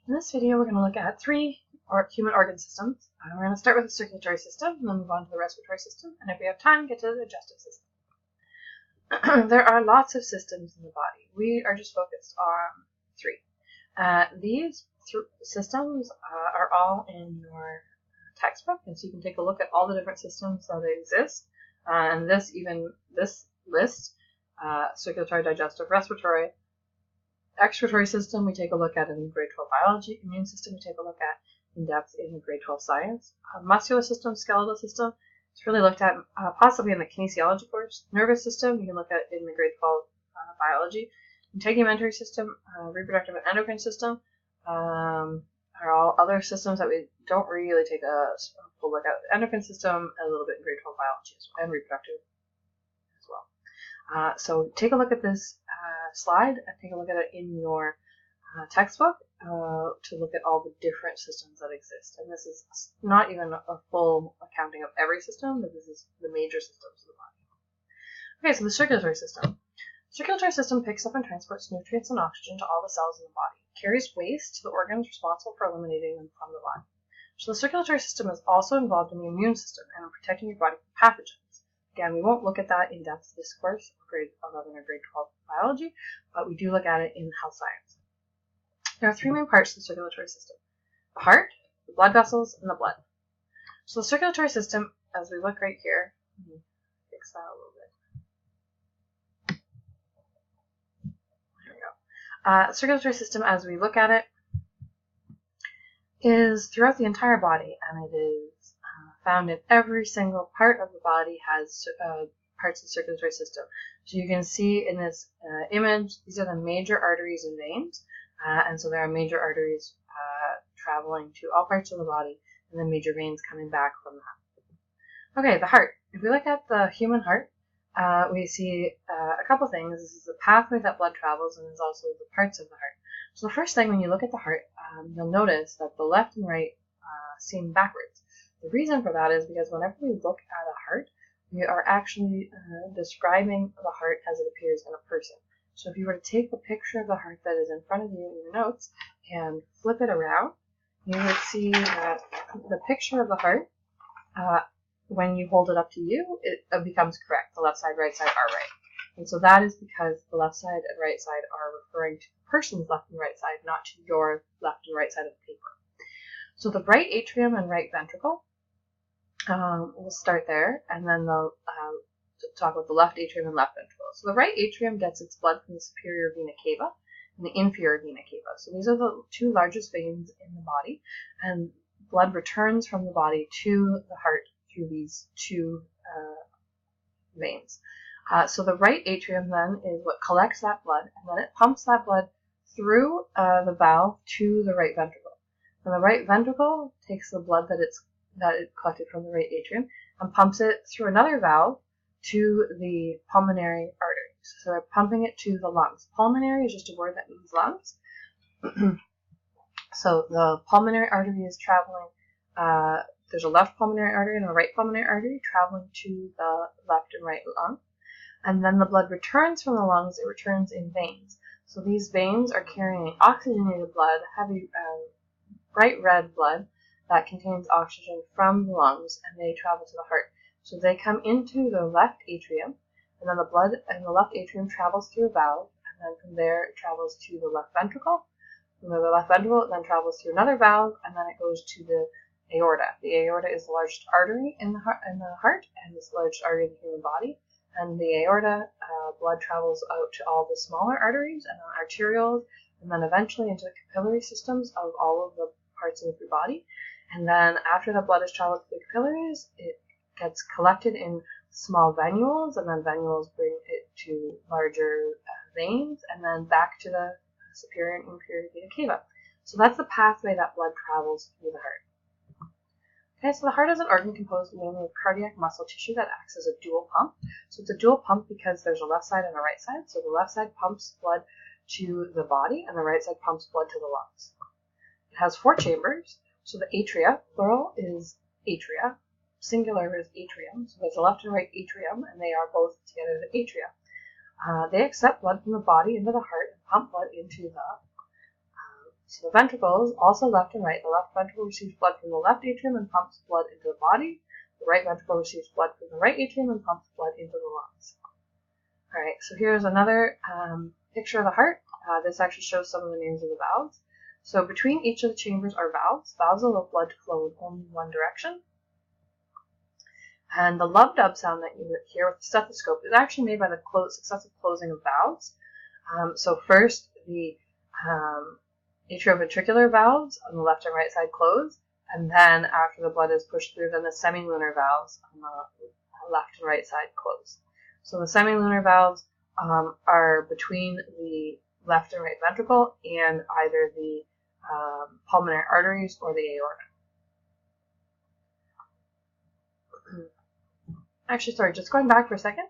In this video, we're going to look at three human organ systems. We're going to start with the circulatory system, and then move on to the respiratory system, and if we have time, get to the digestive system. There are lots of systems in the body. We are just focused on three. These systems are all in your textbook, and so you can take a look at all the different systems that exist. And this list, circulatory, digestive, respiratory, excretory system, we take a look at in grade 12 biology. Immune system, we take a look at in depth in the grade 12 science. Muscular system, skeletal system, it's really looked at possibly in the kinesiology course. Nervous system, you can look at in the grade 12 biology. Integumentary system, reproductive and endocrine system are all other systems that we don't really take a full look at. Endocrine system, a little bit in grade 12 biology as well, and reproductive as well. So take a look at this slide and take a look at it in your textbook to look at all the different systems that exist. And this is not even a full accounting of every system, but this is the major systems of the body. Okay, so the circulatory system. The circulatory system picks up and transports nutrients and oxygen to all the cells in the body. It carries waste to the organs responsible for eliminating them from the body. So the circulatory system is also involved in the immune system and in protecting your body from pathogens. Again, we won't look at that in depth this course, grade 11 or grade 12 biology, but we do look at it in health science. There are three main parts to the circulatory system: the heart, the blood vessels, and the blood. So the circulatory system, as we look right here, let me fix that a little bit. There we go. Circulatory system, as we look at it, is throughout the entire body, and it is found in every single part of the body has parts of the circulatory system. So you can see in this image, these are the major arteries and veins. And so there are major arteries traveling to all parts of the body, and then major veins coming back from that. Okay, the heart. If we look at the human heart, we see a couple things. This is the pathway that blood travels, and there's also the parts of the heart. So the first thing when you look at the heart, you'll notice that the left and right seem backwards. The reason for that is because whenever we look at a heart, we are actually describing the heart as it appears in a person. So if you were to take the picture of the heart that is in front of you in your notes and flip it around, you would see that the picture of the heart, when you hold it up to you, it becomes correct. The left side, right side are right. And so that is because the left side and right side are referring to the person's left and right side, not to your left and right side of the paper. So the right atrium and right ventricle, we'll start there, and then they'll talk about the left atrium and left ventricle. So the right atrium gets its blood from the superior vena cava and the inferior vena cava. So these are the two largest veins in the body, and blood returns from the body to the heart through these two veins. So the right atrium then is what collects that blood, and then it pumps that blood through the valve to the right ventricle. And the right ventricle takes the blood that it collected from the right atrium and pumps it through another valve to the pulmonary arteries. So they're pumping it to the lungs. Pulmonary is just a word that means lungs. So the pulmonary artery is traveling, there's a left pulmonary artery and a right pulmonary artery traveling to the left and right lung. And then the blood returns from the lungs, it returns in veins. So these veins are carrying oxygenated blood, heavy, bright red blood that contains oxygen from the lungs, and they travel to the heart. So they come into the left atrium, and then the blood in the left atrium travels through a valve, and then from there it travels to the left ventricle. From the left ventricle, it then travels through another valve, and then it goes to the aorta. The aorta is the largest artery in the heart, and it's the largest artery in the human body. And the aorta, blood travels out to all the smaller arteries and then arterioles, and then eventually into the capillary systems of all of the parts of your body. And then after the blood has traveled to the capillaries, it gets collected in small venules, and then venules bring it to larger veins, and then back to the superior and inferior vena cava. So that's the pathway that blood travels through the heart. Okay, so the heart is an organ composed mainly of cardiac muscle tissue that acts as a dual pump. So it's a dual pump because there's a left side and a right side. So the left side pumps blood to the body, and the right side pumps blood to the lungs. It has four chambers. So the atria, plural, is atria. Singular is atrium. So there's a left and right atrium, and they are both together the atria. They accept blood from the body into the heart and pump blood into the So the ventricles, also left and right. The left ventricle receives blood from the left atrium and pumps blood into the body. The right ventricle receives blood from the right atrium and pumps blood into the lungs. All right, so here's another picture of the heart. This actually shows some of the names of the valves. So between each of the chambers are valves. Valves allow blood to flow in only one direction. And the lub-dub sound that you hear with the stethoscope is actually made by the successive closing of valves. So first, the atrioventricular valves on the left and right side close, and then after the blood is pushed through, then the semilunar valves on the left and right side close. So the semilunar valves are between the left and right ventricle and either the pulmonary arteries or the aorta. Actually, sorry, just going back for a second.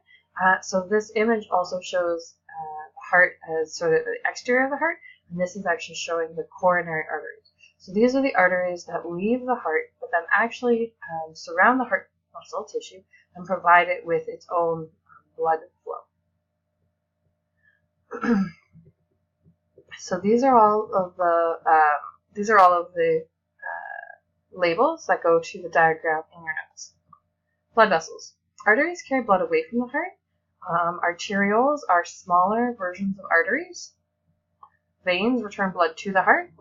So this image also shows the heart as sort of the exterior of the heart, and this is actually showing the coronary arteries. So these are the arteries that leave the heart, but then actually surround the heart muscle tissue and provide it with its own blood flow. So these are all of the labels that go to the diagram in your notes. Blood vessels. Arteries carry blood away from the heart. Arterioles are smaller versions of arteries. Veins return blood to the heart.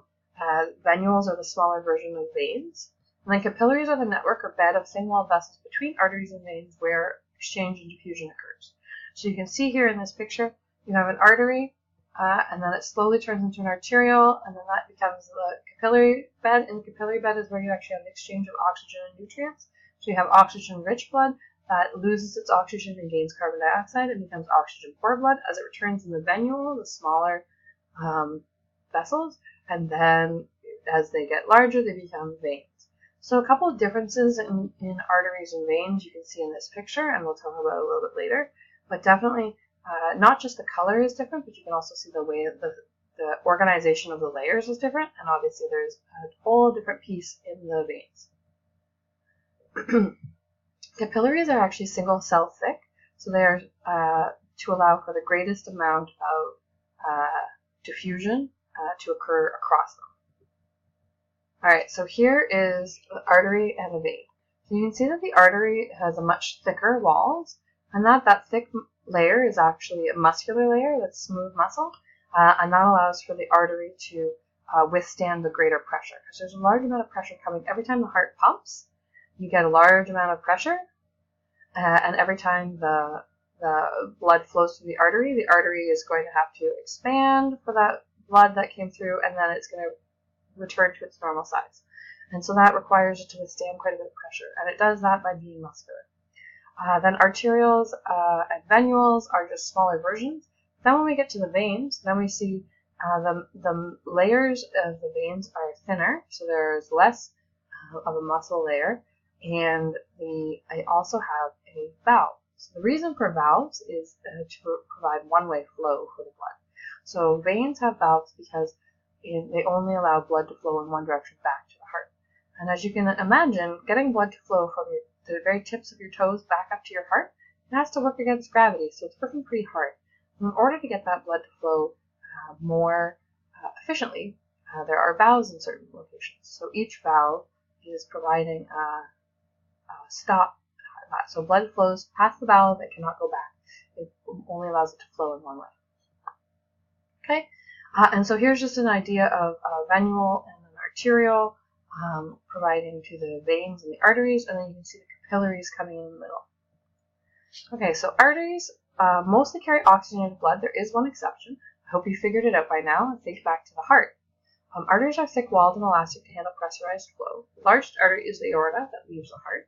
Venules are the smaller version of veins. And then capillaries are the network or bed of thin-walled vessels between arteries and veins where exchange and diffusion occurs. So you can see here in this picture, you have an artery, and then it slowly turns into an arteriole, and then that becomes the capillary bed. And the capillary bed is where you actually have an exchange of oxygen and nutrients. So you have oxygen-rich blood that loses its oxygen and gains carbon dioxide and becomes oxygen-poor blood as it returns in the venule, the smaller vessels, and then as they get larger, they become veins. So a couple of differences in arteries and veins you can see in this picture, and we'll talk about it a little bit later. But definitely, not just the color is different, but you can also see the way the organization of the layers is different, and obviously there's a whole different piece in the veins. Capillaries are actually single cell thick, so they are to allow for the greatest amount of diffusion to occur across them. Alright, so here is the artery and a vein. So you can see that the artery has a much thicker walls, and that thick layer is actually a muscular layer that's smooth muscle, and that allows for the artery to withstand the greater pressure, because there's a large amount of pressure coming every time the heart pumps. You get a large amount of pressure, and every time the blood flows through the artery is going to have to expand for that blood that came through, and then it's going to return to its normal size. And so that requires it to withstand quite a bit of pressure, and it does that by being muscular. Then arterioles and venules are just smaller versions. Then when we get to the veins, then we see the layers of the veins are thinner, so there's less of a muscle layer, and they also have a valve. So the reason for valves is to provide one-way flow for the blood. So veins have valves because they only allow blood to flow in one direction back to the heart. And as you can imagine, getting blood to flow from the very tips of your toes back up to your heart, it has to work against gravity, so it's working pretty hard. In order to get that blood to flow more efficiently, there are valves in certain locations. So each valve is providing a stop. So blood flows past the valve, it cannot go back. It only allows it to flow in one way. Okay, and so here's just an idea of a venule and an arteriole providing to the veins and the arteries, and then you can see the capillaries coming in the middle. Okay, so arteries mostly carry oxygenated blood. There is one exception. I hope you figured it out by now, and think back to the heart. Arteries are thick-walled and elastic to handle pressurized flow. The largest artery is the aorta that leaves the heart.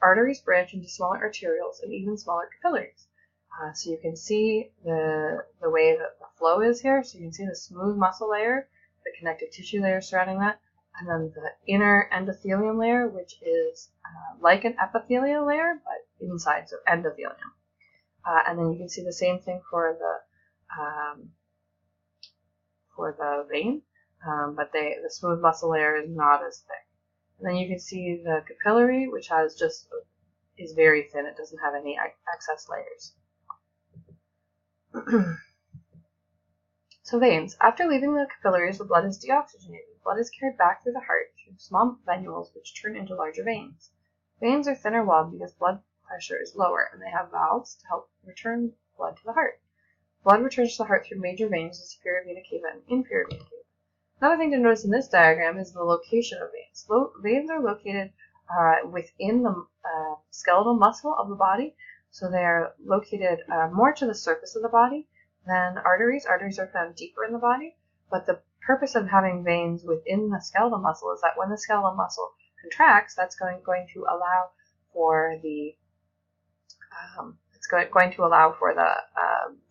Arteries branch into smaller arterioles and even smaller capillaries. So you can see the way that the flow is here. So you can see the smooth muscle layer, the connective tissue layer surrounding that, and then the inner endothelium layer, which is like an epithelial layer, but inside, so endothelium. And then you can see the same thing for the vein, but the smooth muscle layer is not as thick. And then you can see the capillary, which is very thin. It doesn't have any excess layers. So So veins. After leaving the capillaries, the blood is deoxygenated. Blood is carried back through the heart through small venules which turn into larger veins. Veins are thinner walled because blood pressure is lower, and they have valves to help return blood to the heart. Blood returns to the heart through major veins, the superior vena cava and inferior vena cava. Another thing to notice in this diagram is the location of veins. Veins are located within the skeletal muscle of the body, so they are located more to the surface of the body than arteries. Arteries are found deeper in the body, but the purpose of having veins within the skeletal muscle is that when the skeletal muscle contracts, that's going to allow for the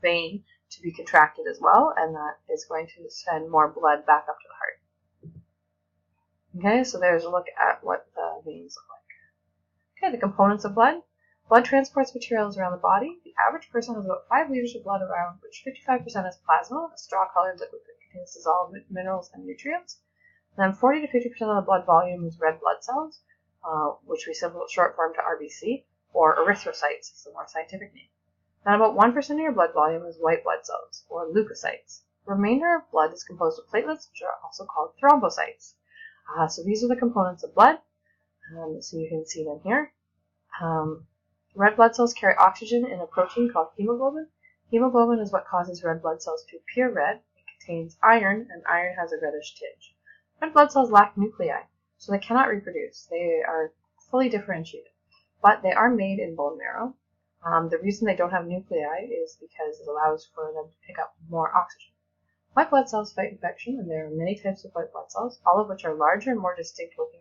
vein to be contracted as well, and that is going to send more blood back up to the heart. Okay, so there's a look at what the veins look like. Okay, the components of blood. Blood transports materials around the body. The average person has about 5 liters of blood around, which 55% is plasma, a straw-colored liquid that contains dissolved minerals and nutrients. Then 40 to 50% of the blood volume is red blood cells, which we short form to RBC, or erythrocytes is the more scientific name. Then about 1% of your blood volume is white blood cells, or leukocytes. The remainder of blood is composed of platelets, which are also called thrombocytes. So these are the components of blood, so you can see them here. Red blood cells carry oxygen in a protein called hemoglobin. Hemoglobin is what causes red blood cells to appear red. It contains iron, and iron has a reddish tinge. Red blood cells lack nuclei, so they cannot reproduce. They are fully differentiated, but they are made in bone marrow. The reason they don't have nuclei is because it allows for them to pick up more oxygen. White blood cells fight infection, and there are many types of white blood cells, all of which are larger and more distinct looking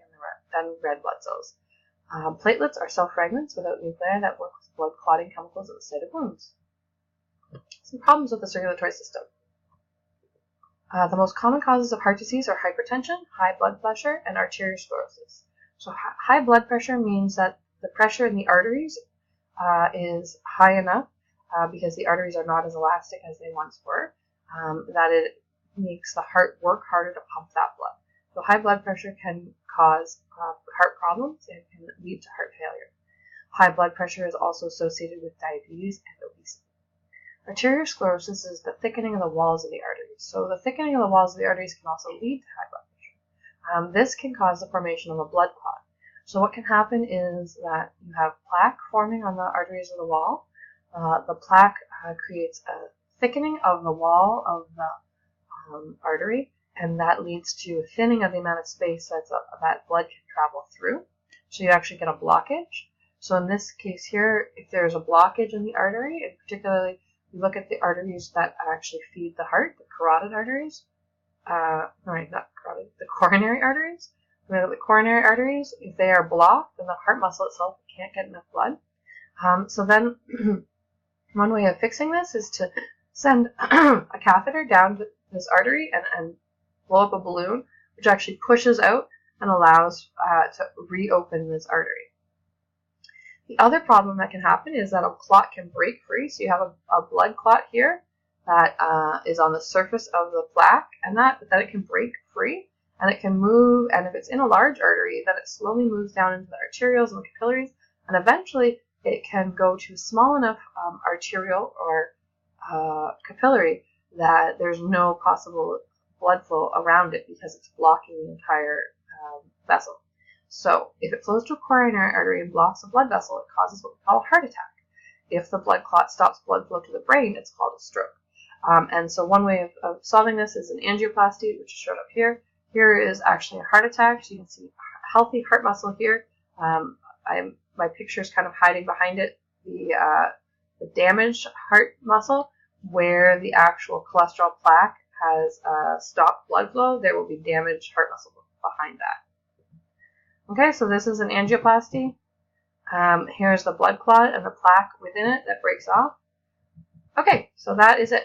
than red blood cells. Platelets are cell fragments without nuclei that work with blood clotting chemicals at the site of wounds. Some problems with the circulatory system. The most common causes of heart disease are hypertension, high blood pressure, and arteriosclerosis. So high blood pressure means that the pressure in the arteries is high enough because the arteries are not as elastic as they once were, that it makes the heart work harder to pump that blood. So high blood pressure can cause heart problems and can lead to heart failure. High blood pressure is also associated with diabetes and obesity. Arteriosclerosis is the thickening of the walls of the arteries. So the thickening of the walls of the arteries can also lead to high blood pressure. This can cause the formation of a blood clot. So what can happen is that you have plaque forming on the arteries of the wall. The plaque creates a thickening of the wall of the artery, and that leads to a thinning of the amount of space that blood can travel through. So you actually get a blockage. So in this case here, if there's a blockage in the artery, and particularly you look at the arteries that actually feed the heart, the carotid arteries, not carotid, the coronary arteries. The coronary arteries, if they are blocked, then the heart muscle itself can't get enough blood. So then one way of fixing this is to send a catheter down to this artery and blow up a balloon, which actually pushes out and allows to reopen this artery. The other problem that can happen is that a clot can break free. So you have a blood clot here that is on the surface of the plaque, and that it can break free, and it can move, and if it's in a large artery, then it slowly moves down into the arterioles and the capillaries, and eventually it can go to small enough arteriole or capillary that there's no possible blood flow around it because it's blocking the entire vessel. So if it flows to a coronary artery and blocks a blood vessel, it causes what we call a heart attack. If the blood clot stops blood flow to the brain, it's called a stroke. And so one way of solving this is an angioplasty, which is shown up here. Here is actually a heart attack. So you can see a healthy heart muscle here. My picture is kind of hiding behind it, the damaged heart muscle, where the actual cholesterol plaque has stopped blood flow. There will be damaged heart muscle behind that. Okay, so this is an angioplasty. Here's the blood clot and the plaque within it that breaks off. Okay, so that is it.